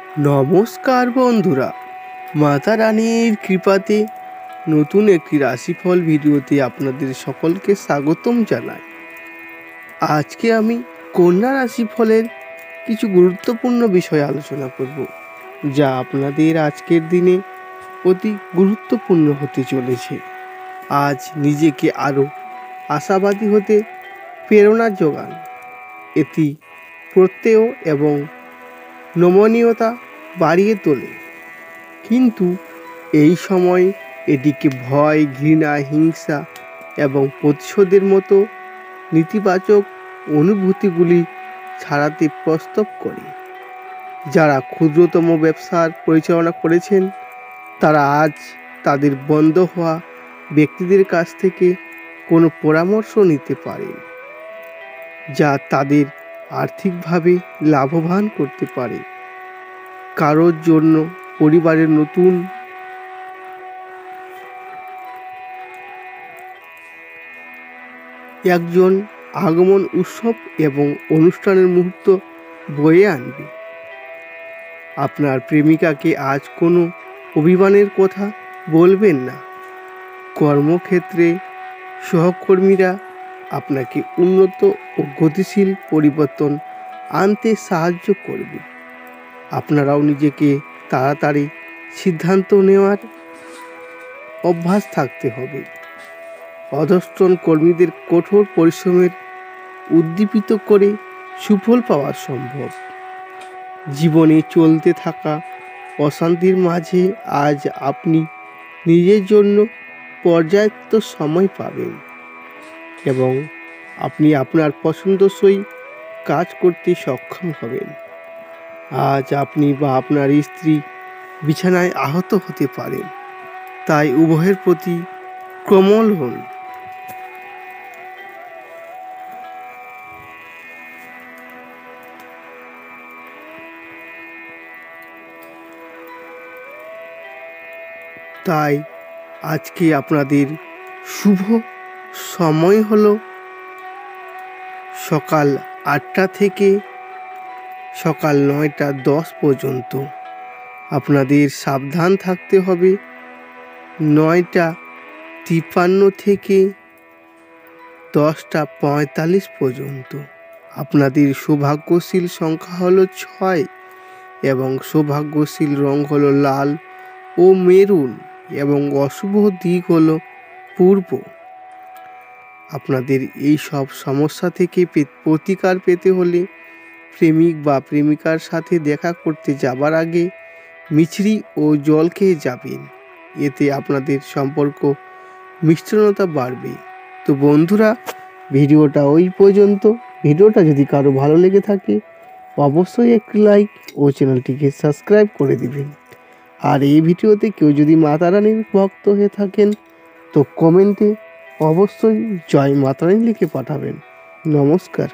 নমস্কার বন্ধুরা, মাতা রানীর কৃপাতে নতুন একটি রাশিফল ভিডিওতে আপনাদের সকলকে স্বাগতম জানাই। আজকে আমি কন্যা রাশিফলের কিছু গুরুত্বপূর্ণ বিষয় আলোচনা করব, যা আপনাদের আজকের দিনে অতি গুরুত্বপূর্ণ হতে চলেছে। আজ নিজেকে আরও আশাবাদী হতে প্রেরণা যোগান। এটি প্রত্যয় এবং নমনীয়তা বাড়িয়ে তোলে, কিন্তু এই সময় এটিকে ভয়, ঘৃণা, হিংসা এবং প্রতিশোধের মতো নেতিবাচক অনুভূতিগুলি ছাড়াতে প্রস্তাব করে। যারা ক্ষুদ্রতম ব্যবসার পরিচালনা করেছেন, তারা আজ তাদের বন্ধ হওয়া ব্যক্তিদের কাছ থেকে কোনো পরামর্শ নিতে পারেন, যা তাদের আর্থিকভাবে লাভবান করতে পারে। কারোর জন্য পরিবারের নতুন একজন আগমন উৎসব এবং অনুষ্ঠানের মুহূর্ত বয়ে আনবে। আপনার প্রেমিকাকে আজ কোনো অভিমানের কথা বলবেন না। কর্মক্ষেত্রে সহকর্মীরা আপনাকে উন্নত ও গতিশীল পরিবর্তন আনতে সাহায্য করবে। আপনারাও নিজেকে তাড়াতাড়ি সিদ্ধান্ত নেওয়ার অভ্যাস থাকতে হবে। অধস্তন কর্মীদের কঠোর পরিশ্রমের উদ্দীপিত করে সুফল পাওয়া সম্ভব। জীবনে চলতে থাকা অশান্তির মাঝে আজ আপনি নিজের জন্য পর্যাপ্ত সময় পাবেন এবং আপনি আপনার পছন্দসই কাজ করতে সক্ষম হবেন। আজ আপনি বা আপনার স্ত্রী বিছানায় আহত হতে পারেন, তাই উভয়ের প্রতি কোমল হন। তাই আজকে আপনাদের শুভ সময় হলো সকাল 8টা থেকে সকাল 9টা 10 পর্যন্ত। আপনাদের সাবধান থাকতে হবে 9টা 53 থেকে 10টা 45 পর্যন্ত। আপনাদের সৌভাগ্যশীল সংখ্যা হলো 6 এবং সৌভাগ্যশীল রং হলো লাল ও মেরুন এবং অশুভ দিক হলো পূর্ব। আপনাদের এই সব সমস্যা থেকে প্রতিকার পেতে হলে প্রেমিক বা প্রেমিকার সাথে দেখা করতে যাবার আগে মিছরি ও জল খেয়ে যাবেন। এতে আপনাদের সম্পর্ক মিষ্টতা বাড়বে। তো বন্ধুরা, ভিডিওটা ওই পর্যন্ত। ভিডিওটা যদি কারো ভালো লেগে থাকে অবশ্যই একটি লাইক ও চ্যানেলটিকে সাবস্ক্রাইব করে দিবেন। আর এই ভিডিওতে কেউ যদি মাতা রানীর ভক্ত হয়ে থাকেন তো কমেন্টে অবশ্যই জয় মাতা রানী লিখে পাঠাবেন। নমস্কার।